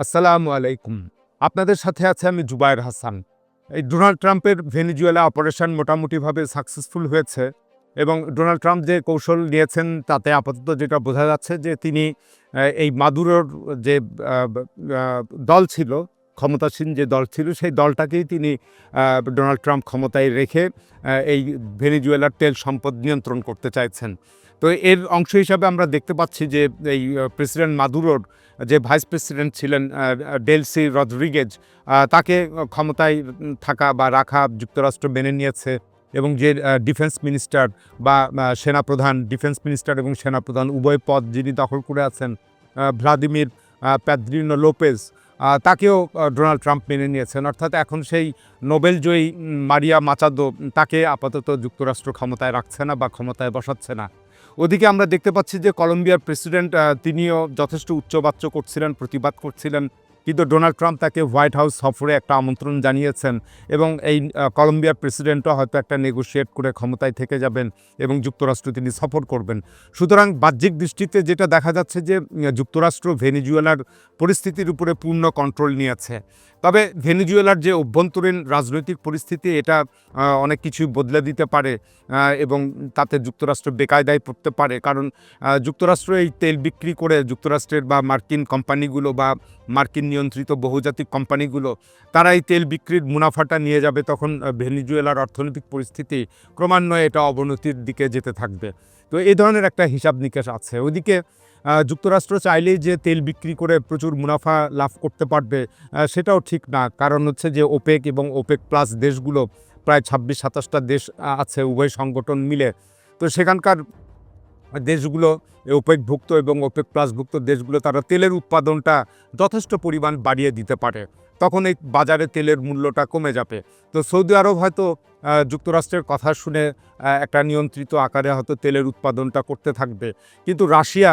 আসসালামু আলাইকুম। আপনাদের সাথে আছে আমি জুবায়ের হাসান। এই ডোনাল্ড ট্রাম্পের ভেনেজুয়েলা অপারেশন মোটামুটিভাবে সাকসেসফুল হয়েছে এবং ডোনাল্ড ট্রাম্প যে কৌশল নিয়েছেন তাতে আপাতত যেটা বোঝা যাচ্ছে যে তিনি এই মাদুরোর যে আ আ দল ছিল, ক্ষমতাসীন যে দল ছিল সেই দলটাকেই তিনি ডোনাল্ড ট্রাম্প ক্ষমতায় রেখে এই ভেনেজুয়েলার তেল সম্পদ নিয়ন্ত্রণ করতে চাইছেন। তো এর অংশ হিসাবে আমরা দেখতে পাচ্ছি যে এই প্রেসিডেন্ট মাদুরোর যে ভাইস প্রেসিডেন্ট ছিলেন ডেলসি রদ্রিগেজ, তাকে ক্ষমতায় থাকা বা রাখা যুক্তরাষ্ট্র মেনে নিয়েছে এবং যে ডিফেন্স মিনিস্টার বা ডিফেন্স মিনিস্টার এবং সেনাপ্রধান উভয় পদ যিনি দখল করে আছেন, ভ্লাদিমির প্যাদ্রিনো লোপেজ, তাকেও ডোনাল্ড ট্রাম্প মেনে নিয়েছেন। অর্থাৎ এখন সেই নোবেলজয়ী মারিয়া মাচাদো, তাকে আপাতত যুক্তরাষ্ট্র ক্ষমতায় রাখছে না বা ক্ষমতায় বসাচ্ছে না। ওদিকে আমরা দেখতে পাচ্ছি যে কলম্বিয়ার প্রেসিডেন্ট তিনিও যথেষ্ট উচ্চবাচ্য করছিলেন, প্রতিবাদ করছিলেন। কিন্তু ডোনাল্ড ট্রাম্প তাকে হোয়াইট হাউস সফরে একটা আমন্ত্রণ জানিয়েছেন এবং এই কলম্বিয়ার প্রেসিডেন্টও হয়তো একটা নেগোশিয়েট করে ক্ষমতায় থেকে যাবেন এবং যুক্তরাষ্ট্র তিনি সফর করবেন। সুতরাং বাহ্যিক দৃষ্টিতে যেটা দেখা যাচ্ছে যে যুক্তরাষ্ট্র ভেনেজুয়েলার পরিস্থিতির উপরে পূর্ণ কন্ট্রোল নিয়েছে। তবে ভেনেজুয়েলার যে অভ্যন্তরীণ রাজনৈতিক পরিস্থিতি, এটা অনেক কিছুই বদলে দিতে পারে এবং তাতে যুক্তরাষ্ট্র বেকায়দায় পড়তে পারে। কারণ যুক্তরাষ্ট্র এই তেল বিক্রি করে যুক্তরাষ্ট্রের বা মার্কিন কোম্পানিগুলো বা মার্কিন নিয়ন্ত্রিত বহুজাতিক কোম্পানিগুলো, তারা এই তেল বিক্রির মুনাফাটা নিয়ে যাবে। তখন ভেনেজুয়েলার অর্থনৈতিক পরিস্থিতি ক্রমান্বয়ে এটা অবনতির দিকে যেতে থাকবে। তো এই ধরনের একটা হিসাব নিকাশ আছে। ওইদিকে যুক্তরাষ্ট্র চাইলেই যে তেল বিক্রি করে প্রচুর মুনাফা লাভ করতে পারবে, সেটাও ঠিক না। কারণ হচ্ছে যে ওপেক এবং ওপেক প্লাস দেশগুলো, প্রায় ২৬-২৭টা দেশ আছে উভয় সংগঠন মিলে। তো সেখানকার দেশগুলো, ওপেকভুক্ত এবং ওপেক প্লাসভুক্ত দেশগুলো, তারা তেলের উৎপাদনটা যথেষ্ট পরিমাণ বাড়িয়ে দিতে পারে। তখন এই বাজারে তেলের মূল্যটা কমে যাবে। তো সৌদি আরব হয়তো যুক্তরাষ্ট্রের কথা শুনে একটা নিয়ন্ত্রিত আকারে হয়তো তেলের উৎপাদনটা করতে থাকবে। কিন্তু রাশিয়া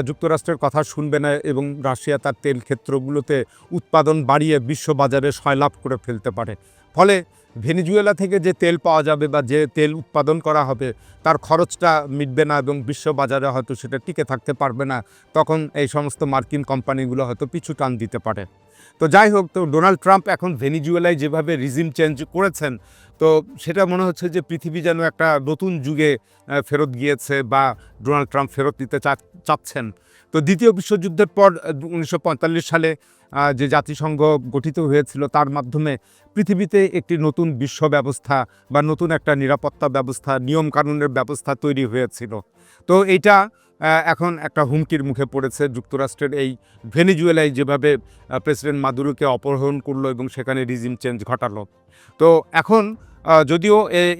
যুক্তরাষ্ট্রের কথা শুনবে না এবং রাশিয়া তার তেল ক্ষেত্রগুলোতে উৎপাদন বাড়িয়ে বিশ্ববাজারে সয়লাভ করে ফেলতে পারে। ফলে ভেনেজুয়েলা থেকে যে তেল পাওয়া যাবে বা যে তেল উৎপাদন করা হবে, তার খরচটা মিটবে না এবং বিশ্ববাজারে হয়তো সেটা টিকে থাকতে পারবে না। তখন এই সমস্ত মার্কিন কোম্পানিগুলো হয়তো পিছু টান দিতে পারে। তো যাই হোক, তো ডোনাল্ড ট্রাম্প এখন ভেনেজুয়েলায় যেভাবে রিজিম চেঞ্জ করেছেন, তো সেটা মনে হচ্ছে যে পৃথিবী যেন একটা নতুন যুগে ফেরত গিয়েছে বা ডোনাল্ড ট্রাম্প ফেরত দিতে চাচ্ছেন। তো দ্বিতীয় বিশ্বযুদ্ধের পর ১৯৪৫ সালে যে জাতিসংঘ গঠিত হয়েছিল, তার মাধ্যমে পৃথিবীতে একটি নতুন বিশ্ব ব্যবস্থা বা নতুন একটা নিরাপত্তা ব্যবস্থা, নিয়মকানুনের ব্যবস্থা তৈরি হয়েছিল। তো এইটা এখন একটা হুমকির মুখে পড়েছে। যুক্তরাষ্ট্রের এই ভেনেজুয়েলায় যেভাবে প্রেসিডেন্ট মাদুরোকে অপহরণ করলো এবং সেখানে রিজিম চেঞ্জ ঘটালো। তো এখন যদিও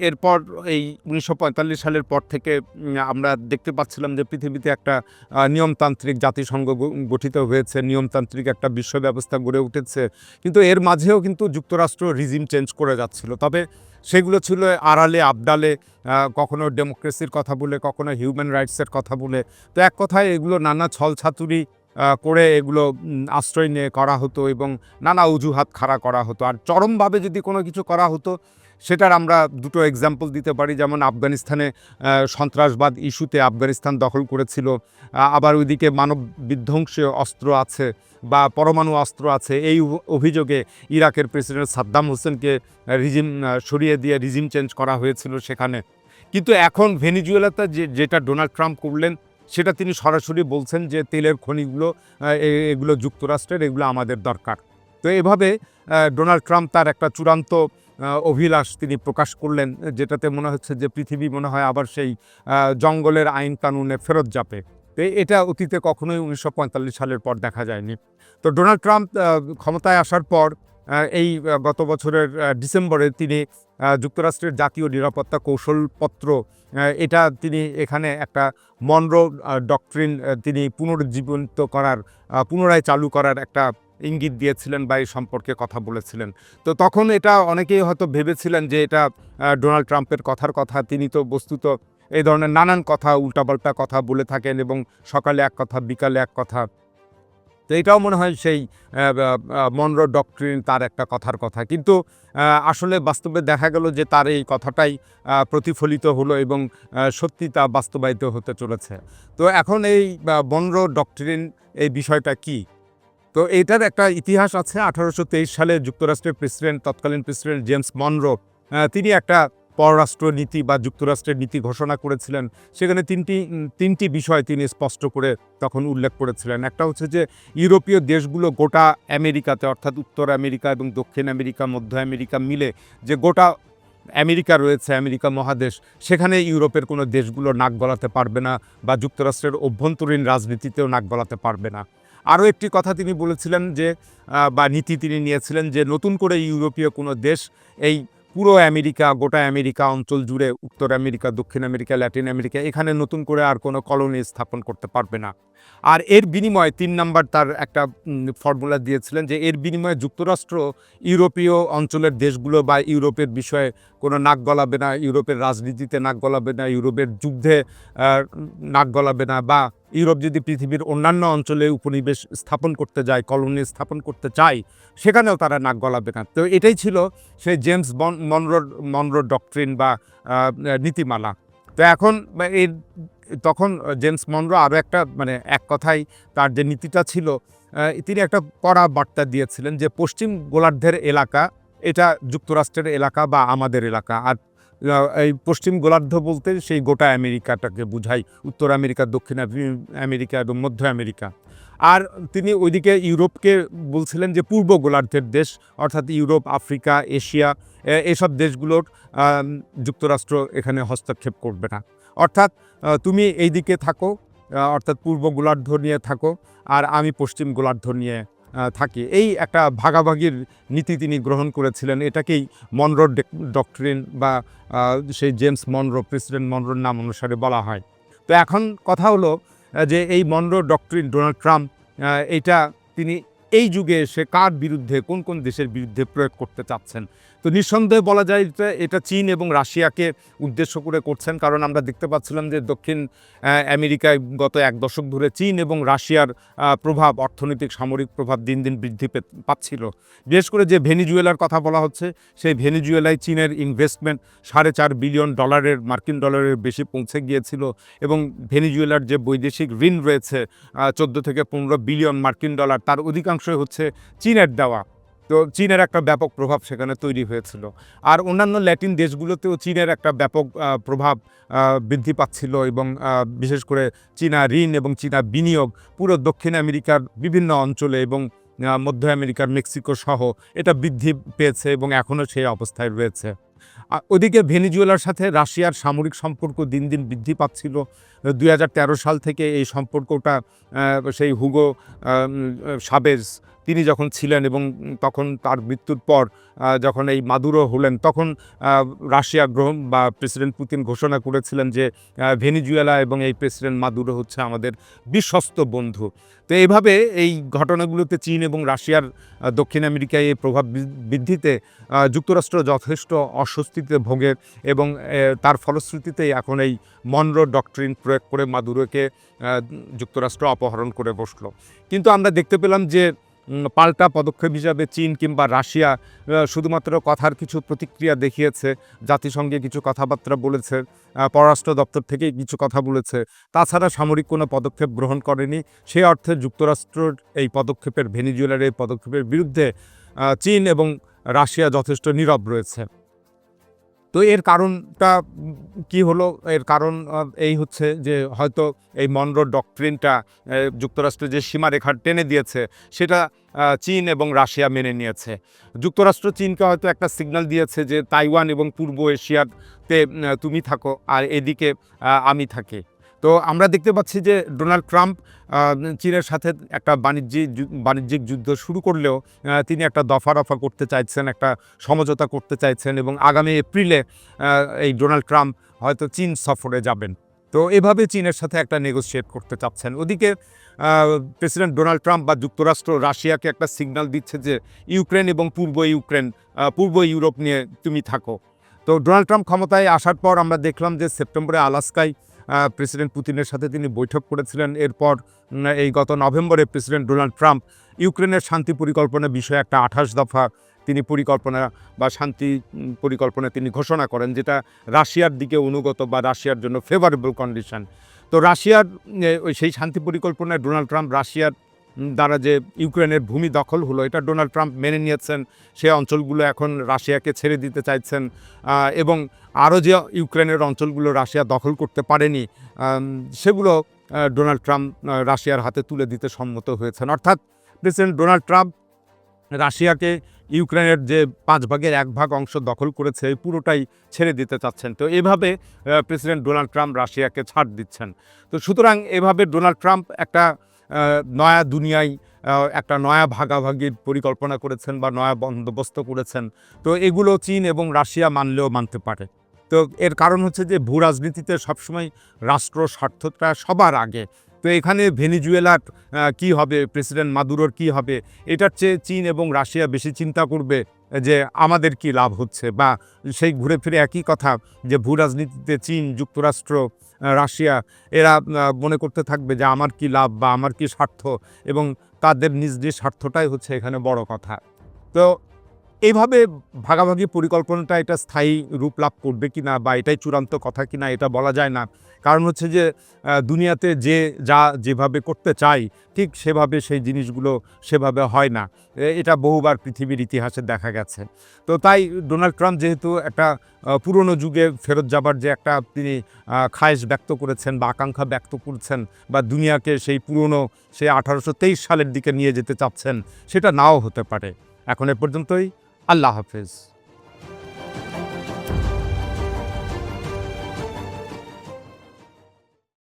এরপর এই ১৯৪৫ সালের পর থেকে আমরা দেখতে পাচ্ছিলাম যে পৃথিবীতে একটা নিয়মতান্ত্রিক জাতিসংঘ গঠিত হয়েছে, নিয়মতান্ত্রিক একটা বিশ্ব ব্যবস্থা গড়ে উঠেছে। কিন্তু এর মাঝেও কিন্তু যুক্তরাষ্ট্র রিজিম চেঞ্জ করে যাচ্ছিল। তবে সেগুলো ছিল আড়ালে আবডালে, কখনো ডেমোক্রেসির কথা বলে, কখনো হিউম্যান রাইটসের কথা বলে। তো এক কথায় এগুলো নানা ছলছাতুরি করে এগুলো আশ্রয় নিয়ে করা হতো এবং নানা অজুহাত খাড়া করা হতো। আর চরমভাবে যদি কোনো কিছু করা হতো, সেটার আমরা দুটো এক্সাম্পল দিতে পারি। যেমন আফগানিস্তানে সন্ত্রাসবাদ ইস্যুতে আফগানিস্তান দখল করেছিল। আবার ওইদিকে মানব বিধ্বংসী অস্ত্র আছে বা পরমাণু অস্ত্র আছে, এই অভিযোগে ইরাকের প্রেসিডেন্ট সাদ্দাম হোসেনকে সরিয়ে দিয়ে রিজিম চেঞ্জ করা হয়েছিল সেখানে। কিন্তু এখন ভেনেজুয়েলাতে যেটা ডোনাল্ড ট্রাম্প করলেন, সেটা তিনি সরাসরি বলছেন যে তেলের খনিগুলো এগুলো যুক্তরাষ্ট্রের, এগুলো আমাদের দরকার। তো এভাবে ডোনাল্ড ট্রাম্প তার একটা চূড়ান্ত অভিলাষ তিনি প্রকাশ করলেন, যেটাতে মনে হচ্ছে যে পৃথিবী মনে হয় আবার সেই জঙ্গলের আইন কানুনে ফেরত যাবে। তো এটা অতীতে কখনোই ১৯৪৫ সালের পর দেখা যায়নি। তো ডোনাল্ড ট্রাম্প ক্ষমতায় আসার পর এই গত বছরের ডিসেম্বরে তিনি যুক্তরাষ্ট্রের জাতীয় নিরাপত্তা কৌশলপত্র, এটা তিনি এখানে একটা মনরো ডক্ট্রিন তিনি পুনরুজ্জীবিত করার, পুনরায় চালু করার একটা ইঙ্গিত দিয়েছিলেন বা এই সম্পর্কে কথা বলেছিলেন। তো তখন এটা অনেকেই হয়তো ভেবেছিলেন যে এটা ডোনাল্ড ট্রাম্পের কথার কথা। তিনি তো বস্তুত এই ধরনের নানান কথা, উল্টাপাল্টা কথা বলে থাকেন এবং সকালে এক কথা, বিকালে এক কথা। তো এটাও মনে হয় সেই মনরো ডক্ট্রিন, তার একটা কথার কথা। কিন্তু আসলে বাস্তবে দেখা গেল যে তার এই কথাটাই প্রতিফলিত হলো এবং সত্যি তা বাস্তবায়িত হতে চলেছে। তো এখন এই মনরো ডক্ট্রিন, এই বিষয়টা কী? তো এটার একটা ইতিহাস আছে। ১৮২৩ সালে যুক্তরাষ্ট্রের প্রেসিডেন্ট, তৎকালীন প্রেসিডেন্ট জেমস মনরো তিনি একটা পররাষ্ট্র নীতি বা যুক্তরাষ্ট্রের নীতি ঘোষণা করেছিলেন। সেখানে তিনটি বিষয় তিনি স্পষ্ট করে তখন উল্লেখ করেছিলেন। একটা হচ্ছে যে ইউরোপীয় দেশগুলো গোটা আমেরিকাতে, অর্থাৎ উত্তর আমেরিকা এবং দক্ষিণ আমেরিকা, মধ্য আমেরিকা মিলে যে গোটা আমেরিকা রয়েছে, আমেরিকা মহাদেশ, সেখানে ইউরোপের কোনো দেশগুলো নাক গলাতে পারবে না বা যুক্তরাষ্ট্রের অভ্যন্তরীণ রাজনীতিতেও নাক গলাতে পারবে না। আরও একটি কথা তিনি বলেছিলেন যে বা নীতি তিনি নিয়েছিলেন যে নতুন করে ইউরোপীয় কোনো দেশ এই পুরো আমেরিকা, গোটা আমেরিকা অঞ্চল জুড়ে, উত্তর আমেরিকা, দক্ষিণ আমেরিকা, ল্যাটিন আমেরিকা, এখানে নতুন করে আর কোনো কলোনি স্থাপন করতে পারবে না। আর এর বিনিময়ে ৩ নাম্বার তার একটা ফর্মুলা দিয়েছিলেন যে এর বিনিময়ে যুক্তরাষ্ট্র ইউরোপীয় অঞ্চলের দেশগুলো বা ইউরোপের বিষয়ে কোনো নাক গলাবে না, ইউরোপের রাজনীতিতে নাক গলাবে না, ইউরোপের যুদ্ধে নাক গলাবে না, বা ইউরোপ যদি পৃথিবীর অন্যান্য অঞ্চলে উপনিবেশ স্থাপন করতে যায়, কলোনি স্থাপন করতে চায়, সেখানেও তারা নাক গলাবে না। তো এটাই ছিল সেই জেমস মনরো ডক্ট্রিন বা নীতিমালা। তো এখন তখন জেমস মনরো আরও একটা এক কথায় তার যে নীতিটা ছিল, তিনি একটা কড়া বার্তা দিয়েছিলেন যে পশ্চিম গোলার্ধের এলাকা এটা যুক্তরাষ্ট্রের এলাকা বা আমাদের এলাকা। আর এই পশ্চিম গোলার্ধ বলতে সেই গোটা আমেরিকাটাকে বোঝায়, উত্তর আমেরিকা, দক্ষিণ আমেরিকা এবং মধ্য আমেরিকা। আর তিনি ওইদিকে ইউরোপকে বলছিলেন যে পূর্ব গোলার্ধের দেশ, অর্থাৎ ইউরোপ, আফ্রিকা, এশিয়া, এসব দেশগুলোর যুক্তরাষ্ট্র এখানে হস্তক্ষেপ করবে না। অর্থাৎ তুমি এই দিকে থাকো, অর্থাৎ পূর্ব গোলার্ধ নিয়ে থাকো, আর আমি পশ্চিম গোলার্ধ নিয়ে থাকি। এই একটা ভাগাভাগির নীতি তিনি গ্রহণ করেছিলেন। এটাকেই মনরো ডক্ট্রিন বা সেই জেমস মনরো, প্রেসিডেন্ট মনরোর নাম অনুসারে বলা হয়। তো এখন কথা হলো যে এই মনরো ডক্ট্রিন ডোনাল্ড ট্রাম্প এইটা তিনি এই যুগে এসে কার বিরুদ্ধে, কোন কোন দেশের বিরুদ্ধে প্রয়োগ করতে চাচ্ছেন। তো নিঃসন্দেহে বলা যায় যে এটা চীন এবং রাশিয়াকে উদ্দেশ্য করে করছেন। কারণ আমরা দেখতে পাচ্ছিলাম যে দক্ষিণ আমেরিকায় গত ১ দশক ধরে চীন এবং রাশিয়ার প্রভাব, অর্থনৈতিক সামরিক প্রভাব দিন দিন বৃদ্ধি পাচ্ছিল। বিশেষ করে যে ভেনিজুয়েলার কথা বলা হচ্ছে, সেই ভেনিজুয়েলায় চীনের ইনভেস্টমেন্ট $4.৫ বিলিয়ন মার্কিন ডলারের বেশি পৌঁছে গিয়েছিল, এবং ভেনিজুয়েলার যে বৈদেশিক ঋণ রয়েছে 14 থেকে 15 বিলিয়ন মার্কিন ডলার, তার অধিকাংশই হচ্ছে চীনের দেওয়া। তো চীনের একটা ব্যাপক প্রভাব সেখানে তৈরি হয়েছিল। আর অন্যান্য ল্যাটিন দেশগুলোতেও চীনের একটা ব্যাপক প্রভাব বৃদ্ধি পাচ্ছিল, এবং বিশেষ করে চীনা ঋণ এবং চীনা বিনিয়োগ পুরো দক্ষিণ আমেরিকার বিভিন্ন অঞ্চলে এবং মধ্য আমেরিকার মেক্সিকো সহ এটা বৃদ্ধি পেয়েছে এবং এখনও সেই অবস্থায় রয়েছে। ওদিকে ভেনিজুয়েলার সাথে রাশিয়ার সামরিক সম্পর্ক দিন দিন বৃদ্ধি পাচ্ছিল। 2013 সাল থেকে এই সম্পর্কটা সেই হুগো শাভেজ তিনি যখন ছিলেন, এবং তখন তার মৃত্যুর পর যখন এই মাদুরো হলেন, তখন রাশিয়া গ্রহণ বা প্রেসিডেন্ট পুতিন ঘোষণা করেছিলেন যে ভেনিজুয়েলা এবং এই প্রেসিডেন্ট মাদুরো হচ্ছে আমাদের বিশ্বস্ত বন্ধু। তো এইভাবে এই ঘটনাগুলোতে চীন এবং রাশিয়ার দক্ষিণ আমেরিকায় এই প্রভাব বৃদ্ধিতে যুক্তরাষ্ট্র যথেষ্ট অস্বস্তিতে ভোগে, এবং তার ফলশ্রুতিতেই এখন এই মনরো ডক্ট্রিন প্রয়োগ করে মাদুরোকে যুক্তরাষ্ট্র অপহরণ করে বসলো। কিন্তু আমরা দেখতে পেলাম যে পাল্টা পদক্ষেপ হিসাবে চীন কিংবা রাশিয়া শুধুমাত্র কথার কিছু প্রতিক্রিয়া দেখিয়েছে, জাতিসংঘে কিছু কথাবার্তা বলেছে, পররাষ্ট্র দপ্তর থেকে কিছু কথা বলেছে, তাছাড়া সামরিক কোনো পদক্ষেপ গ্রহণ করেনি। সেই অর্থে যুক্তরাষ্ট্রের এই পদক্ষেপের, ভেনিজুয়েলার এই পদক্ষেপের বিরুদ্ধে চীন এবং রাশিয়া যথেষ্ট নীরব রয়েছে। তো এর কারণটা কি হলো? এর কারণ এই হচ্ছে যে হয়তো এই মনরো ডক্ট্রিনটা যুক্তরাষ্ট্র যে সীমারেখা টেনে দিয়েছে, সেটা চীন এবং রাশিয়া মেনে নিয়েছে। যুক্তরাষ্ট্র চীনকে হয়তো একটা সিগন্যাল দিয়েছে যে তাইওয়ান এবং পূর্ব এশিয়াতে তুমি থাকো, আর এদিকে আমি থাকি। তো আমরা দেখতে পাচ্ছি যে ডোনাল্ড ট্রাম্প চীনের সাথে একটা বাণিজ্যিক যুদ্ধ শুরু করলেও তিনি একটা দফা করতে চাইছেন, একটা সমঝোতা করতে চাইছেন, এবং আগামী এপ্রিলে এই ডোনাল্ড ট্রাম্প হয়তো চীন সফরে যাবেন। তো এভাবে চীনের সাথে একটা নেগোশিয়েট করতে চাচ্ছেন। ওদিকে প্রেসিডেন্ট ডোনাল্ড ট্রাম্প বা যুক্তরাষ্ট্র রাশিয়াকে একটা সিগন্যাল দিচ্ছে যে ইউক্রেন এবং পূর্ব ইউরোপ নিয়ে তুমি থাকো। তো ডোনাল্ড ট্রাম্প ক্ষমতায় আসার পর আমরা দেখলাম যে সেপ্টেম্বরে আলাস্কায় প্রেসিডেন্ট পুতিনের সাথে তিনি বৈঠক করেছিলেন। এরপর এই গত নভেম্বরে প্রেসিডেন্ট ডোনাল্ড ট্রাম্প ইউক্রেনের শান্তি পরিকল্পনা বিষয়ে একটা 28 দফা তিনি পরিকল্পনা বা শান্তি পরিকল্পনা তিনি ঘোষণা করেন, যেটা রাশিয়ার দিকে অনুগত বা রাশিয়ার জন্য ফেভারেবল কন্ডিশন। তো রাশিয়ার সেই শান্তি পরিকল্পনায় ডোনাল্ড ট্রাম্প রাশিয়ার দ্বারা যে ইউক্রেনের ভূমি দখল হলো, এটা ডোনাল্ড ট্রাম্প মেনে নিয়েছেন। সে অঞ্চলগুলো এখন রাশিয়াকে ছেড়ে দিতে চাইছেন, এবং আরও যে ইউক্রেনের অঞ্চলগুলো রাশিয়া দখল করতে পারেনি সেগুলো ডোনাল্ড ট্রাম্প রাশিয়ার হাতে তুলে দিতে সম্মত হয়েছেন। অর্থাৎ প্রেসিডেন্ট ডোনাল্ড ট্রাম্প রাশিয়াকে ইউক্রেনের যে 5 ভাগের 1 ভাগ অংশ দখল করেছে এই পুরোটাই ছেড়ে দিতে চাচ্ছেন। তো এভাবে প্রেসিডেন্ট ডোনাল্ড ট্রাম্প রাশিয়াকে ছাড় দিচ্ছেন। তো সুতরাং এভাবে ডোনাল্ড ট্রাম্প একটা নয়া দুনিয়ায় একটা নয়া ভাগাভাগির পরিকল্পনা করেছেন বা নয়া বন্দোবস্ত করেছেন। তো এগুলো চীন এবং রাশিয়া মানলেও মানতে পারে। তো এর কারণ হচ্ছে যে ভূ রাজনীতিতে সবসময় রাষ্ট্র স্বার্থটা সবার আগে। তো এখানে ভেনেজুয়েলার কী হবে, প্রেসিডেন্ট মাদুরোর কী হবে, এটার চেয়ে চীন এবং রাশিয়া বেশি চিন্তা করবে যে আমাদের কি লাভ হচ্ছে, বা সেই ঘুরে ফিরে একই কথা যে ভূ রাজনীতিতে চীন, যুক্তরাষ্ট্র, রাশিয়া এরা মনে করতে থাকবে যে আমার কি লাভ বা আমার কি স্বার্থ, এবং তাদের নিজ নিজ স্বার্থটাই হচ্ছে এখানে বড় কথা। তো এইভাবে ভাগাভাগি পরিকল্পনাটা এটা স্থায়ী রূপ লাভ করবে কিনা বা এটাই চূড়ান্ত কথা কিনা এটা বলা যায় না। কারণ হচ্ছে যে দুনিয়াতে যে যা যেভাবে করতে চায় ঠিক সেভাবে সেই জিনিসগুলো সেভাবে হয় না। এটা বহুবার পৃথিবীর ইতিহাসে দেখা গেছে। তো তাই ডোনাল্ড ট্রাম্প যেহেতু একটা পুরনো যুগে ফেরত যাবার যে একটা তিনি খায়েশ ব্যক্ত করেছেন বা আকাঙ্ক্ষা ব্যক্ত করছেন, বা দুনিয়াকে সেই পুরনো সেই 1823 সালের দিকে নিয়ে যেতে চাচ্ছেন, সেটা নাও হতে পারে। এখন এ পর্যন্তই। আল্লাহ হাফেজ।